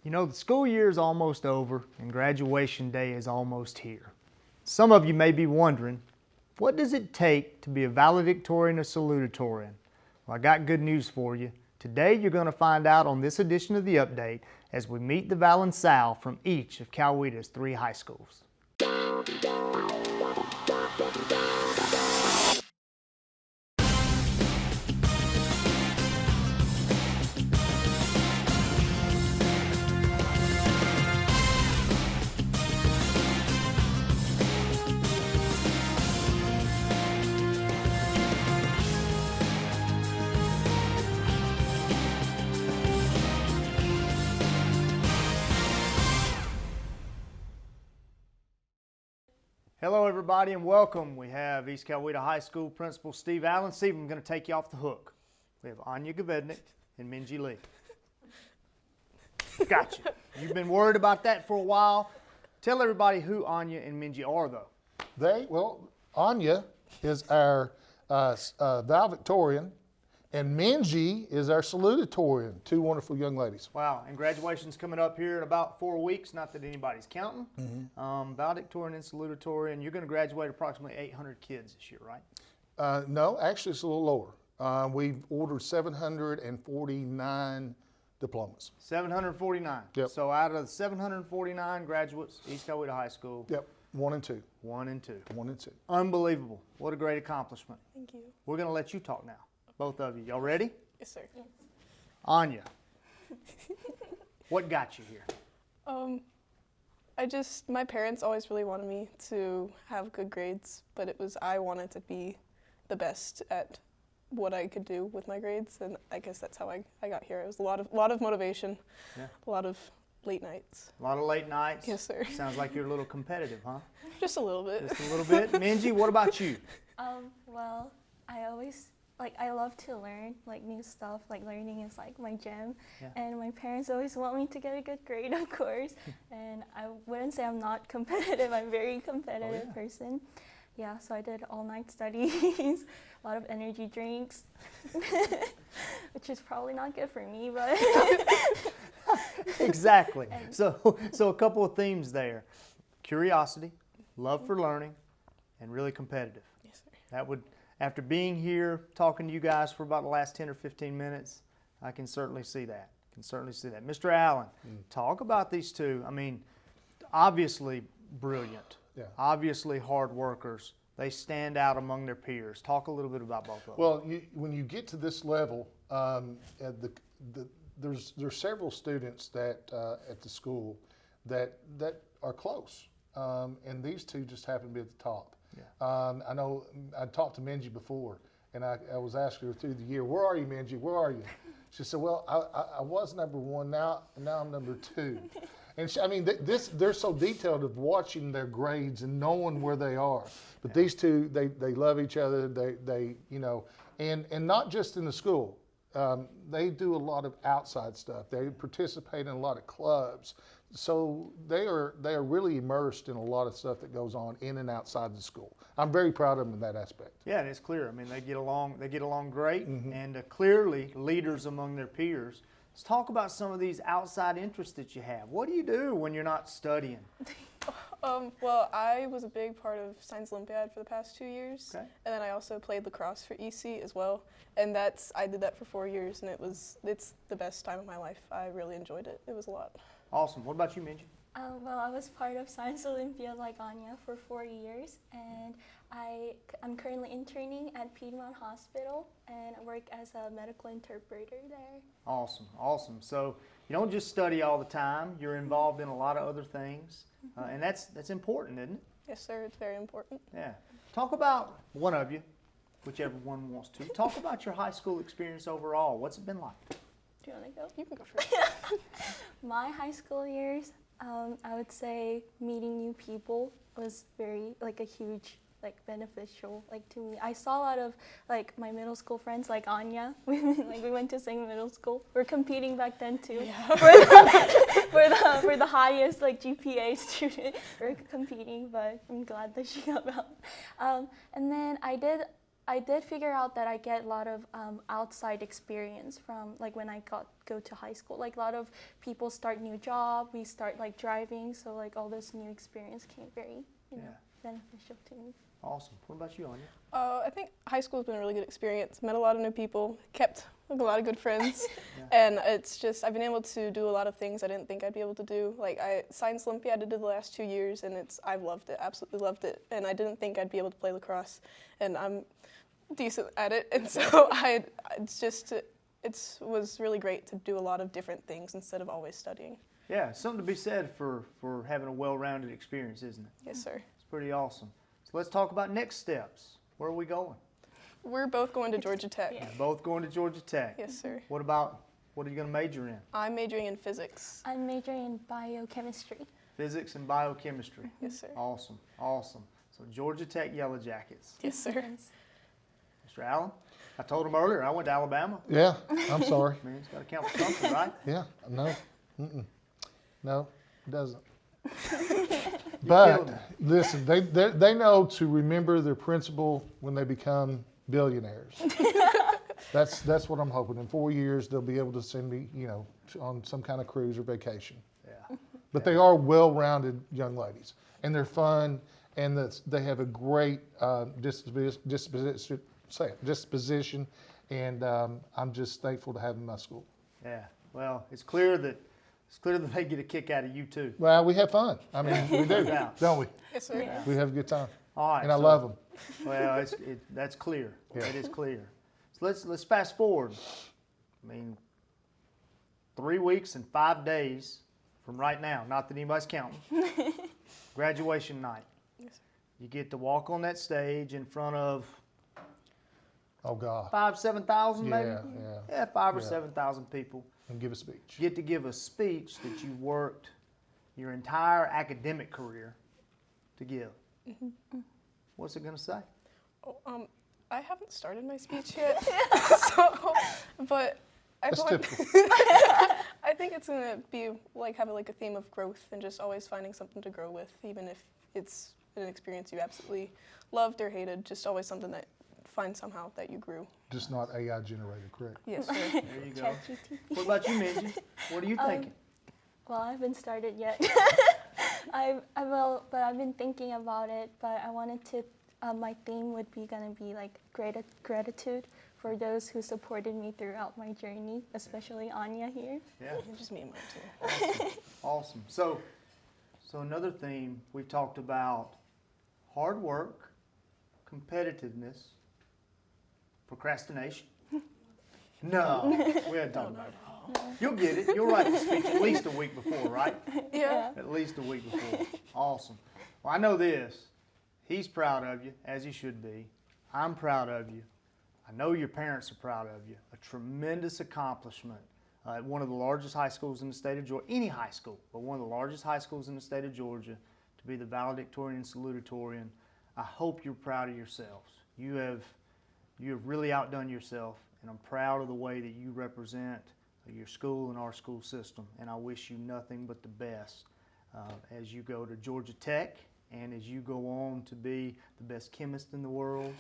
You know, the school year is almost over and graduation day is almost here. Some of you may be wondering, what does it take to be a valedictorian or salutatorian? Well, I got good news for you. Today you're going to find out on this edition of The Update as we meet the Val and Sal from each of Coweta's 3 high schools. Hello everybody and welcome. We have East Coweta High School Principal Steve Allen. Steve, I'm going to take you off the hook. We have Anya Gavednik and Minji Lee. Gotcha. You've been worried about that for a while. Tell everybody who Anya and Minji are though. Anya is our valedictorian, and Minji is our salutatorian. 2 wonderful young ladies. Wow, and graduation's coming up here in about 4 weeks, not that anybody's counting. Valedictorian and salutatorian, you're going to graduate approximately 800 kids this year, right? No, actually it's a little lower. We've ordered 749 diplomas. 749. Yep. So out of the 749 graduates, East Coweta High School. Yep, 1 and 2. 1 and 2. 1 and 2. Unbelievable. What a great accomplishment. Thank you. We're going to let you talk now. Both of you. Y'all ready? Yes, sir. Yes. Anya, what got you here? My parents always really wanted me to have good grades, but I wanted to be the best at what I could do with my grades, and I guess that's how I got here. It was a lot of motivation, a lot of late nights. A lot of late nights? Yes, sir. Sounds like you're a little competitive, huh? Just a little bit. Just a little bit. Minji, what about you? Well, I love to learn, new stuff. Learning is my jam. Yeah. And my parents always want me to get a good grade, of course. And I wouldn't say I'm not competitive. I'm a very competitive person. Yeah, so I did all-night studies, a lot of energy drinks, which is probably not good for me, but... Exactly. So a couple of themes there. Curiosity, love for learning, and really competitive. Yes, sir. That would... After being here, talking to you guys for about the last 10 or 15 minutes, I can certainly see that. Mr. Allen, talk about these two. I mean, obviously brilliant, obviously hard workers. They stand out among their peers. Talk a little bit about both of them. Well, when you get to this level, there's several students that at the school that are close, and these two just happen to be at the top. Yeah. I know I talked to Minji before, and I was asking her through the year, where are you, Minji? Where are you? She said, well, I was number 1, now I'm number 2. And they're so detailed of watching their grades and knowing where they are. But these two, they love each other. They and not just in the school. They do a lot of outside stuff. They participate in a lot of clubs. So they are really immersed in a lot of stuff that goes on in and outside the school. I'm very proud of them in that aspect. Yeah, and it's clear. I mean, they get along great, and clearly leaders among their peers. Let's talk about some of these outside interests that you have. What do you do when you're not studying? Well, I was a big part of Science Olympiad for the past 2 years, and then I also played lacrosse for EC as well, and I did that for 4 years, and it's the best time of my life. I really enjoyed it. It was a lot. Awesome. What about you, Minji? Well, I was part of Science Olympiad like Anya for 4 years, and I'm currently interning at Piedmont Hospital, and I work as a medical interpreter there. Awesome, awesome. So you don't just study all the time. You're involved in a lot of other things, and that's important, isn't it? Yes, sir. It's very important. Yeah. Talk about, one of you, whichever one wants to, talk about your high school experience overall. What's it been like? Do you want to go? You can go first. My high school years, I would say meeting new people was very, a huge, beneficial, to me. I saw a lot of, my middle school friends, like Anya. We went to same middle school. We're competing back then, too. Yeah. For the highest, GPA student. We're competing, but I'm glad that she got out. And then I did I did figure out that I get a lot of outside experience from like when I go to high school. Like a lot of people start new job, we start like driving, so like all this new experience came very, you know, beneficial to me. Awesome. What about you, Anya? I think high school has been a really good experience. Met a lot of new people, kept like, a lot of good friends, Yeah. and it's just I've been able to do a lot of things I didn't think I'd be able to do. Like Science Olympiad I did the last 2 years, and I've loved it, absolutely loved it. And I didn't think I'd be able to play lacrosse, and I'm decent at it. And so it was really great to do a lot of different things instead of always studying. Yeah, something to be said for having a well-rounded experience, isn't it? Yes, sir. It's pretty awesome. So let's talk about next steps. Where are we going? We're both going to Georgia Tech. Yeah. Both going to Georgia Tech. Yes, sir. What are you going to major in? I'm majoring in physics. I'm majoring in biochemistry. Physics and biochemistry. Yes, sir. Awesome, awesome. So Georgia Tech Yellow Jackets. Yes, sir. Yes. Mr. Allen, I told him earlier I went to Alabama. Yeah, I'm sorry. I mean, it's got to count for something, right? Yeah, no, no, it doesn't. killing But me. listen, they know to remember their principal when they become billionaires. That's what I'm hoping. In 4 years, they'll be able to send me, you know, on some kind of cruise or vacation. Yeah. But they are well-rounded young ladies, and they're fun, and they have a great disposition, and I'm just thankful to have them in my school. Yeah. Well, it's clear that they get a kick out of you too. Well, we have fun. I mean, we do, Yeah. don't we? Yes, sir. Yeah. We have a good time, All right. and I so- love them. Well, that's clear. Yeah. It is clear. So let's fast forward. I mean, 3 weeks and 5 days from right now. Not that anybody's counting. Graduation night. Yes, sir. You get to walk on that stage in front of Oh God, 5,000-7,000 maybe. yeah, Yeah, 5 or Yeah. 7,000 people. and give a speech. You get to give a speech that you worked your entire academic career to give. What's it going to say? Oh, I haven't started my speech yet, so, but I That's want, typical. I think it's gonna be like having like a theme of growth and just always finding something to grow with, even if it's an experience you absolutely loved or hated. Just always something that find somehow that you grew. Just not AI generated, correct? Yes, sir. There you go. ChatGPT. What about you, Minji? What are you thinking? Well, I haven't started yet. I will, but I've been thinking about it. But I wanted to. My theme would be gonna be like gratitude for those who supported me throughout my journey, especially Anya here. Yeah. Just me and mine too. Awesome. So another theme, we've talked about hard work, competitiveness, procrastination. No, we hadn't talked about it. You'll get it. You'll write the speech at least a week before, right? Yeah. At least a week before. Awesome. Well, I know this. He's proud of you, as he should be. I'm proud of you. I know your parents are proud of you. A tremendous accomplishment at one of the largest high schools in the state of Georgia, any high school, but one of the largest high schools in the state of Georgia, to be the valedictorian and salutatorian. I hope you're proud of yourselves. You have really outdone yourself, and I'm proud of the way that you represent your school and our school system, and I wish you nothing but the best as you go to Georgia Tech and as you go on to be the best chemist in the world.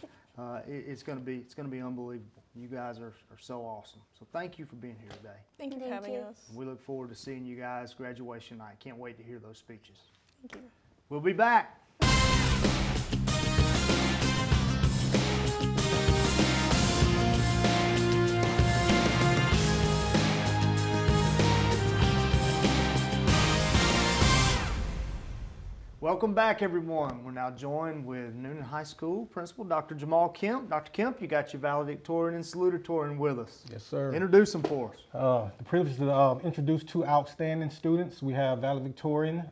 It's going to be unbelievable. You guys are so awesome. So thank you for being here today. Thank you for Thank having you. us. We look forward to seeing you guys graduation night. Can't wait to hear those speeches. Thank you. We'll be back. Welcome back, everyone. We're now joined with Newnan High School Principal Dr. Jamal Kemp. Dr. Kemp, you got your valedictorian and salutatorian with us. Yes, sir. Introduce them for us. The privilege to introduce two outstanding students. We have valedictorian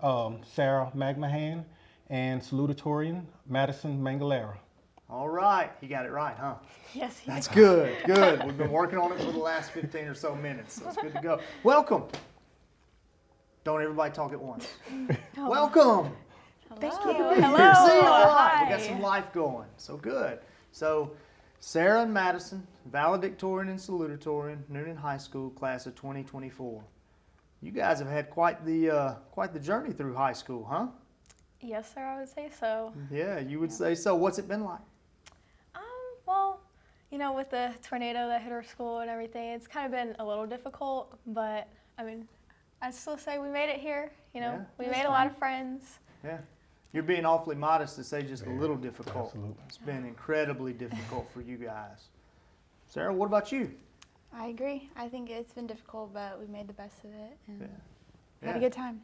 Sarah Magmahan and salutatorian Madison Mangalera. All right, he got it right, huh? Yes, he That's good, good. We've been working on it for the last 15 or so minutes, so it's good to go. Welcome. Don't everybody talk at once. Welcome. Thank Good to you. be Hello. here. See, all right. Hi. We got some life going. So good. So Sarah and Madison, valedictorian and salutatorian, Newnan High School, class of 2024. You guys have had quite the journey through high school, huh? Yes, sir, I would say so. Yeah, you would say so. What's it been like? Well, You know, with the tornado that hit our school and everything, it's kind of been a little difficult, but I mean, I'd still say we made it here. You know, Yeah, we made a lot of friends. Yeah. You're being awfully modest to say just a little difficult. Absolutely. It's been incredibly difficult for you guys. Sarah, what about you? I agree. I think it's been difficult, but we made the best of it and Yeah. had a good time.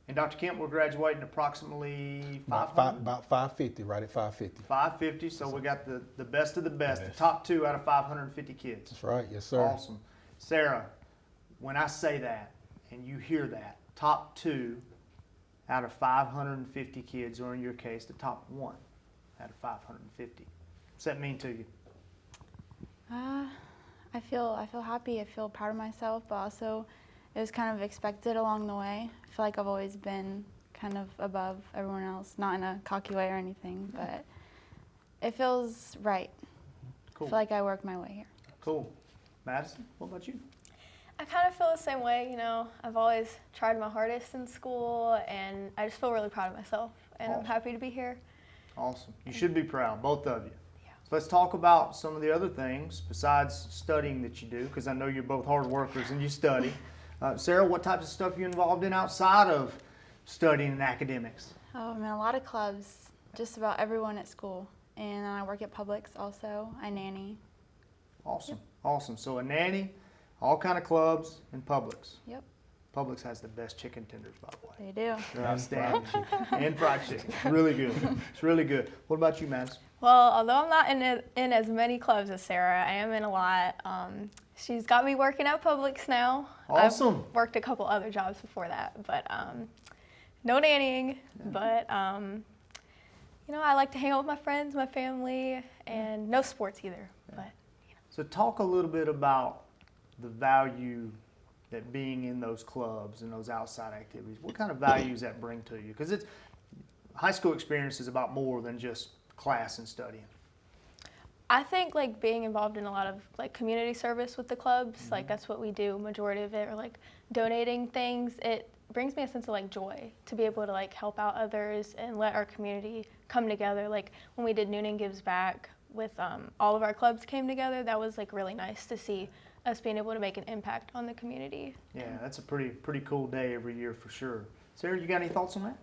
And Dr. Kemp, we're graduating approximately About 500? about 550, right at 550. 550, so we got the best of the best, the top 2 out of 550 kids. That's right, yes, sir. Awesome. Sarah, when I say that and you hear that, top 2 out of 550 kids, or in your case, the top 1 out of 550. What's that mean to you? I feel happy. I feel proud of myself, but also it was kind of expected along the way. I feel like I've always been kind of above everyone else, not in a cocky way or anything, but it feels right. Cool. I feel like I worked my way here. Cool. Madison, what about you? I kind of feel the same way, you know. I've always tried my hardest in school, and I just feel really proud of myself, and I'm Awesome. happy to be here. Awesome. You should be proud, both of you. Yeah. So let's talk about some of the other things besides studying that you do, because I know you're both hard workers and you study. Sarah, what types of stuff are you involved in outside of studying and academics? Oh, I'm in a lot of clubs, just about everyone at school. And I work at Publix also. I nanny. Awesome. Awesome. So a nanny, all kind of clubs, and Publix. Yep, Publix has the best chicken tenders, by the way. they do. They're outstanding. And fried chicken. It's really good. It's really good. What about you, Madison? Well, although I'm not in as many clubs as Sarah, I am in a lot. She's got me working at Publix now. Awesome. I've worked a couple other jobs before that, but no nannying. But you know, I like to hang out with my friends, my family, and no sports either. But So talk a little bit about the value that being in those clubs and those outside activities, what kind of values that bring to you? Because it's high school experience is about more than just class and studying. I think like being involved in a lot of like community service with the clubs, like that's what we do, majority of it, or like donating things. It brings me a sense of like joy to be able to like help out others and let our community come together. Like when we did Newnan Gives Back with all of our clubs came together, that was like really nice to see us being able to make an impact on the community. Yeah, that's a pretty cool day every year for sure. Sarah, you got any thoughts on that?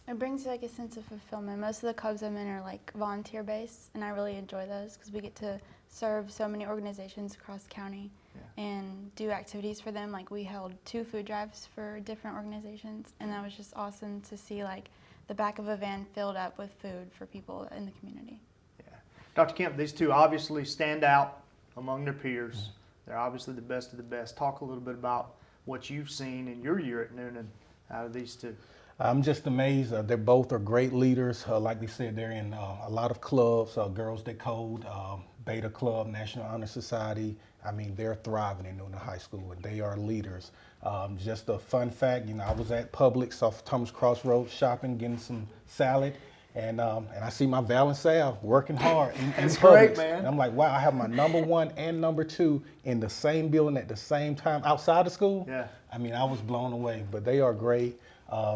It brings like a sense of fulfillment. Most of the clubs I'm in are like volunteer based, and I really enjoy those because we get to serve so many organizations across the county and do activities for them. Like we held 2 food drives for different organizations, and that was just awesome to see like the back of a van filled up with food for people in the community. Yeah. Dr. Kemp, these 2 obviously stand out among their peers. They're obviously the best of the best. Talk a little bit about what you've seen in your year at Newnan out of these 2. I'm just amazed. They both are great leaders. Like they said, they're in a lot of clubs, Girls That Code, Beta Club, National Honor Society. I mean, they're thriving in Newnan High School, and they are leaders. Just a fun fact, you know, I was at Publix off Thomas Crossroads shopping, getting some salad, and I see my Val and Sal working hard in That's Publix. great, man. And I'm like, wow, I have my number 1 and number 2 in the same building at the same time outside of school. Yeah. I mean, I was blown away, but they are great.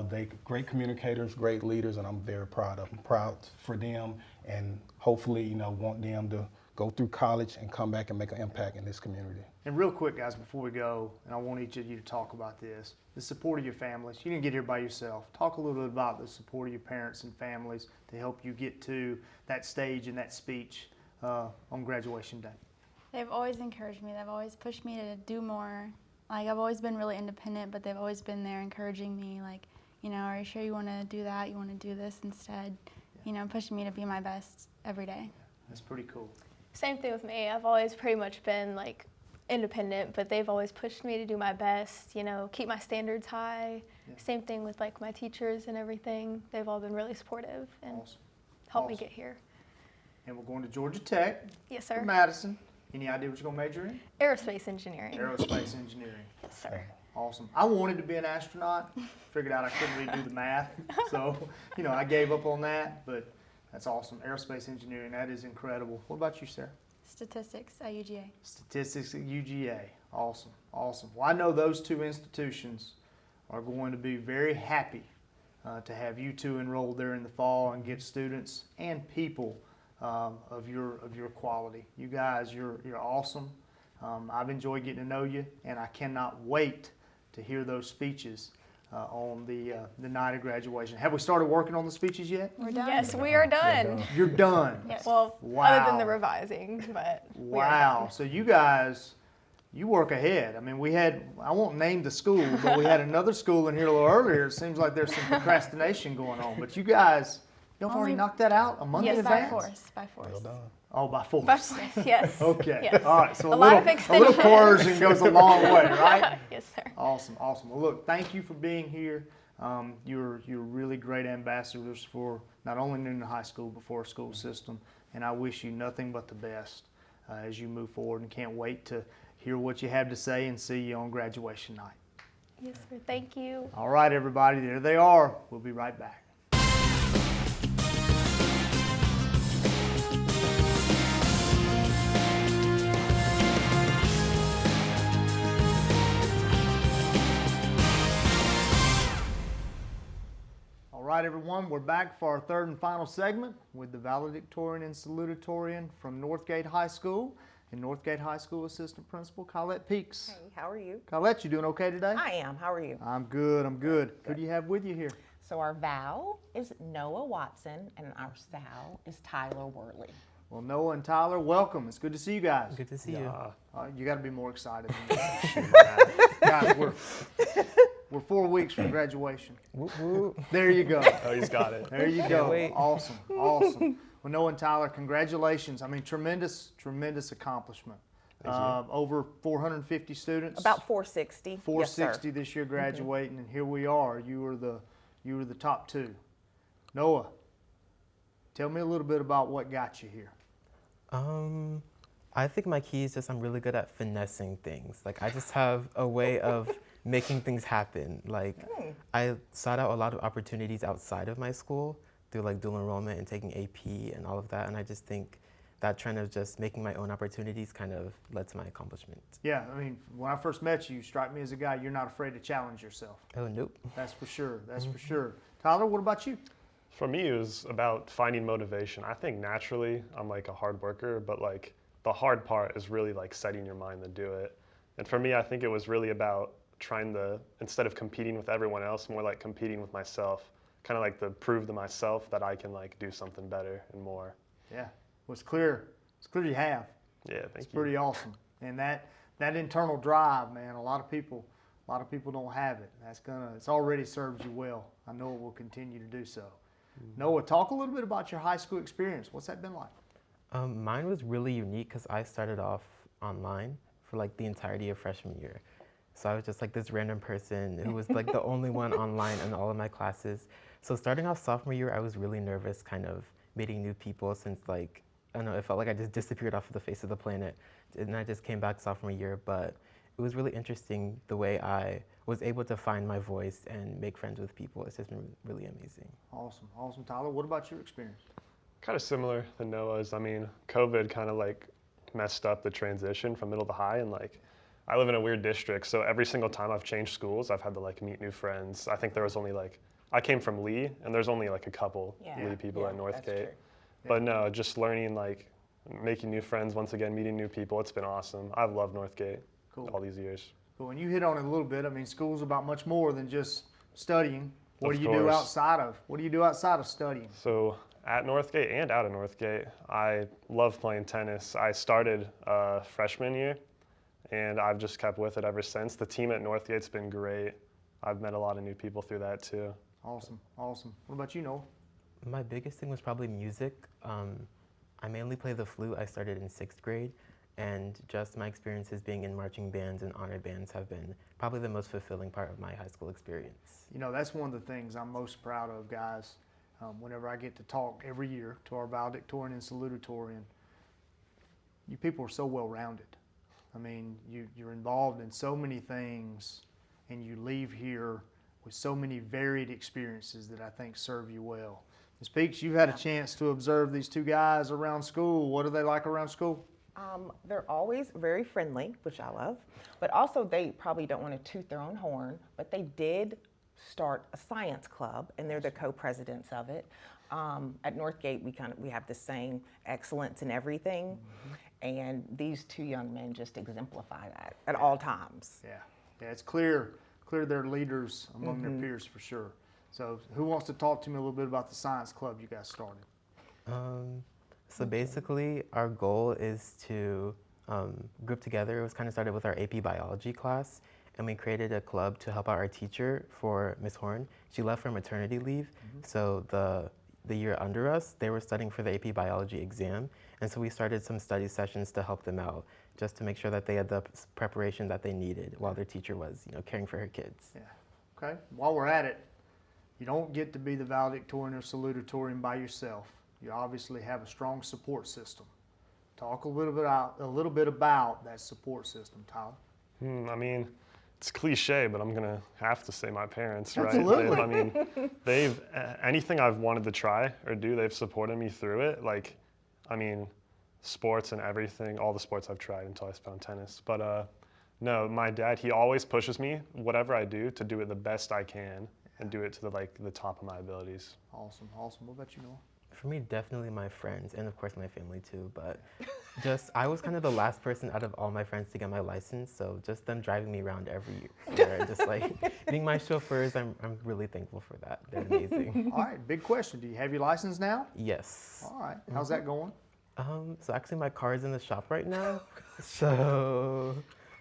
They great communicators, great leaders, and I'm very proud of them. Proud for them, and hopefully, you know, want them to go through college and come back and make an impact in this community. And real quick, guys, before we go, and I want each of you to talk about this, the support of your families. You didn't get here by yourself. Talk a little bit about the support of your parents and families to help you get to that stage and that speech on graduation day. They've always encouraged me. They've always pushed me to do more. Like I've always been really independent, but they've always been there encouraging me. Like, you know, are you sure you want to do that? You want to do this instead? You know, pushing me to be my best every day. That's pretty cool. Same thing with me. I've always pretty much been like independent, but they've always pushed me to do my best, you know, keep my standards high. Yeah. Same thing with like my teachers and everything. They've all been really supportive and Awesome. helped me Awesome. get here. And we're going to Georgia Tech Yes, for sir. Madison. Any idea what you're going to major in? Aerospace engineering. Aerospace engineering. Yes, sir. Awesome. I wanted to be an astronaut. Figured out I couldn't really do the math. So, you know, I gave up on that, but that's awesome. Aerospace engineering, that is incredible. What about you, Sarah? Statistics at UGA. Statistics at UGA. Awesome. Awesome. Well, I know those 2 institutions are going to be very happy to have you 2 enrolled there in the fall and get students and people of your quality. You guys, you're awesome. I've enjoyed getting to know you, and I cannot wait to hear those speeches on the night of graduation. Have we started working on the speeches yet? We're done. Yes, we are done. You're done. Yes. Well, Wow. other than the revising, but we are Wow. done. So you guys, you work ahead. I mean, I won't name the school, but we had another school in here a little earlier. It seems like there's some procrastination going on. But you guys, y'all have already knocked that out a month in Yes, advance? by force. Well done. Oh, by force. By force, yes. Okay. Yes. All right. So A lot of a little extension. coercion goes a long way, right? Yes, sir. Awesome. Well, look, thank you for being here. You're really great ambassadors for not only Newnan High School, but for our school system. And I wish you nothing but the best as you move forward, and can't wait to hear what you have to say and see you on graduation night. Yes, sir. Thank you. All right, everybody, there they are. We'll be right back. All right, everyone, we're back for our third and final segment with the valedictorian and salutatorian from Northgate High School and Northgate High School Assistant Principal Colette Peaks. Hey, how are you? Colette, you doing okay today? I am. How are you? I'm good. Who do you have with you here? So our Val is Noah Watson, and our Sal is Tyler Worley. Well, Noah and Tyler, welcome. It's good to see you guys. Good to see you. You got to be more excited than that. Guys, we're 4 weeks from graduation. Whoop, whoop. There you go. Oh, he's got it. There you go. wait. Awesome. Well, Noah and Tyler, congratulations. I mean, tremendous accomplishment. Over 450 students. About 460. 460 this year graduating, and here we are. You were the top two. Noah, tell me a little bit about what got you here. I think my key is just I'm really good at finessing things. Like I just have a way of making things happen. Like I sought out a lot of opportunities outside of my school through like dual enrollment and taking AP and all of that. And I just think that trend of just making my own opportunities kind of led to my accomplishment. Yeah, I mean, when I first met you, you strike me as a guy, you're not afraid to challenge yourself. Oh, nope. That's for sure. That's for sure. Tyler, what about you? For me, it was about finding motivation. I think naturally I'm like a hard worker, but like the hard part is really like setting your mind to do it. And for me, I think it was really about trying to, instead of competing with everyone else, more like competing with myself, kind of like to prove to myself that I can like do something better and more. Yeah, well, it's clear you have. Yeah, thank you. It's pretty awesome. And that internal drive, man, a lot of people don't have it. It's already served you well. I know it will continue to do so. Noah, talk a little bit about your high school experience. What's that been like? Mine was really unique because I started off online for like the entirety of freshman year. So I was just like this random person who was like the only one online in all of my classes. So starting off sophomore year, I was really nervous kind of meeting new people since like, I don't know, it felt like I just disappeared off of the face of the planet. And I just came back sophomore year, but it was really interesting the way I was able to find my voice and make friends with people. It's just been really amazing. Awesome. Tyler, what about your experience? Kind of similar to Noah's. I mean, COVID kind of like messed up the transition from middle to high, and like I live in a weird district, so every single time I've changed schools, I've had to like meet new friends. I think there was only like, I came from Lee, and there's only like a couple Lee people at Northgate. But no, just learning, like making new friends once again, meeting new people. It's been awesome. I've loved Northgate all these years. Cool. And you hit on it a little bit. I mean, school's about much more than just studying. What do you do course. outside of studying? So at Northgate and out of Northgate, I love playing tennis. I started freshman year, and I've just kept with it ever since. The team at Northgate's been great. I've met a lot of new people through that too. Awesome. What about you, Noah? My biggest thing was probably music. I mainly play the flute. I started in 6th grade, and just my experiences being in marching bands and honor bands have been probably the most fulfilling part of my high school experience. You know, that's one of the things I'm most proud of, guys. Whenever I get to talk every year to our valedictorian and salutatorian, you people are so well-rounded. I mean, you're involved in so many things, and you leave here with so many varied experiences that I think serve you well. Ms. Peaks, you've had a chance to observe these two guys around school. What are they like around school? They're always very friendly, which I love, but also they probably don't want to toot their own horn, but they did start a science club, and they're the co-presidents of it. At Northgate, we have the same excellence in everything, and these two young men just exemplify that at all times. Yeah, it's clear they're leaders among their peers for sure. So who wants to talk to me a little bit about the science club you guys started? So basically, our goal is to group together. It was kind of started with our AP biology class, and we created a club to help out our teacher for Miss Horn. She left for maternity leave, so the year under us, they were studying for the AP biology exam, and so we started some study sessions to help them out, just to make sure that they had the preparation that they needed while their teacher was, caring for her kids. Yeah. Okay. While we're at it, you don't get to be the valedictorian or salutatorian by yourself. You obviously have a strong support system. Talk a little bit about that support system, Tyler. I mean, it's cliche, but I'm gonna have to say my parents, right? Absolutely. They've anything I've wanted to try or do, they've supported me through it. Sports and everything, all the sports I've tried until I found tennis. But no, my dad, he always pushes me, whatever I do, to do it the best I can and do it to the top of my abilities. Awesome. What about you, Noah? For me, definitely my friends, and of course my family too, but I was kind of the last person out of all my friends to get my license, so just them driving me around every year, just being my chauffeurs, I'm really thankful for that. They're amazing. All right, big question. Do you have your license now? Yes. All right, how's that going? So actually my car is in the shop right now, so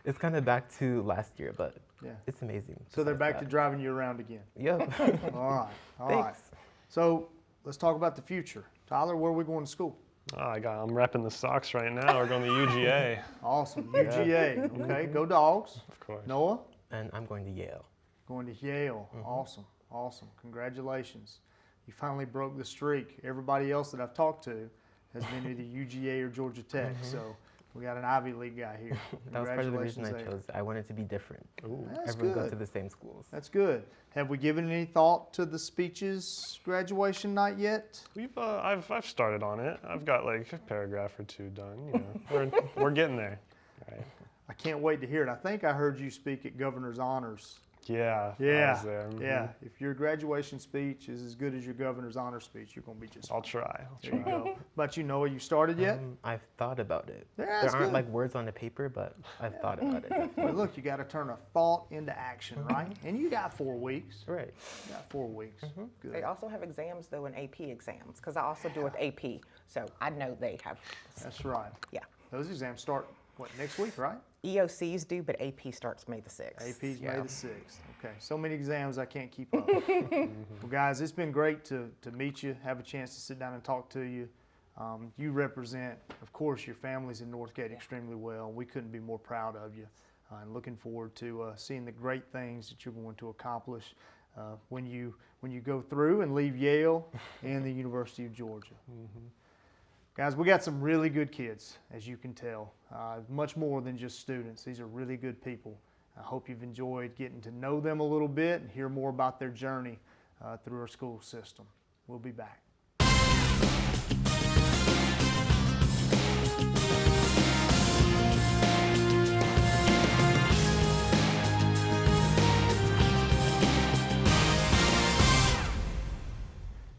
it's kind of back to last year, but it's amazing. So they're back to driving you around again? Yep. All right. So let's talk about the future. Tyler, where are we going to school? I'm repping the Sox right now. We're going to UGA. Awesome, UGA. Okay, go Dogs. Of course. Noah? And I'm going to Yale. Going to Yale. Awesome. Congratulations. You finally broke the streak. Everybody else that I've talked to has been either UGA or Georgia Tech, so we got an Ivy League guy here. That was part of the reason I chose it. I wanted to be different. That's Everyone good. go to the same schools. That's good. Have we given any thought to the speeches graduation night yet? I've started on it. I've got a paragraph or two done. We're getting there. Right. I can't wait to hear it. I think I heard you speak at Governor's Honors. Yeah. Yeah. I was there. Yeah. If your graduation speech is as good as your Governor's Honors speech, you're going to be just fine. I'll try. There you go. But Noah, you started yet? I've thought about it. Yeah, there aren't good. words on the paper, but I've thought about it. Well, look, you got to turn a thought into action, right? And you got 4 weeks. Right. You got 4 weeks. Good. They also have exams, though, and AP exams, because I also do with AP, so I know they have. That's right. Yeah. Those exams start, next week, right? EOCs do, but AP starts May the 6th. AP's May the 6th. Okay, so many exams I can't keep up. Well, guys, it's been great to meet you, have a chance to sit down and talk to you. You represent, of course, your families in Northgate extremely well. We couldn't be more proud of you, and looking forward to seeing the great things that you're going to accomplish when you go through and leave Yale and the University of Georgia. Guys, we got some really good kids, as you can tell. Much more than just students. These are really good people. I hope you've enjoyed getting to know them a little bit and hear more about their journey through our school system. We'll be back.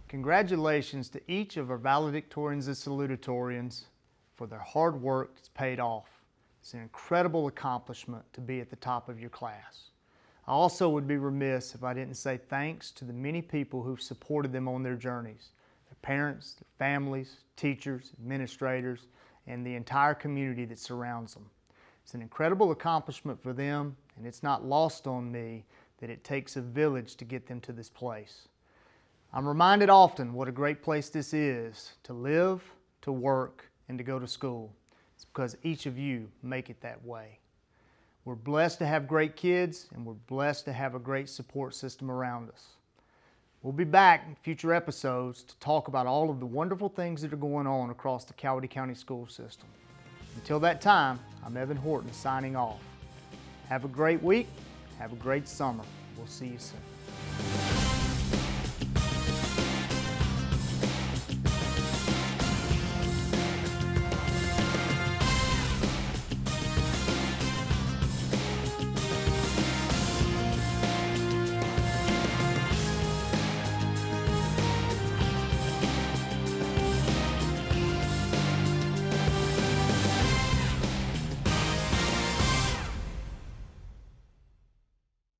Congratulations to each of our valedictorians and salutatorians for their hard work that's paid off. It's an incredible accomplishment to be at the top of your class. I also would be remiss if I didn't say thanks to the many people who've supported them on their journeys. Their parents, their families, teachers, administrators, and the entire community that surrounds them. It's an incredible accomplishment for them, and it's not lost on me that it takes a village to get them to this place. I'm reminded often what a great place this is to live, to work, and to go to school. It's because each of you make it that way. We're blessed to have great kids, and we're blessed to have a great support system around us. We'll be back in future episodes to talk about all of the wonderful things that are going on across the Coweta County school system. Until that time, I'm Evan Horton signing off. Have a great week. Have a great summer. We'll see you soon.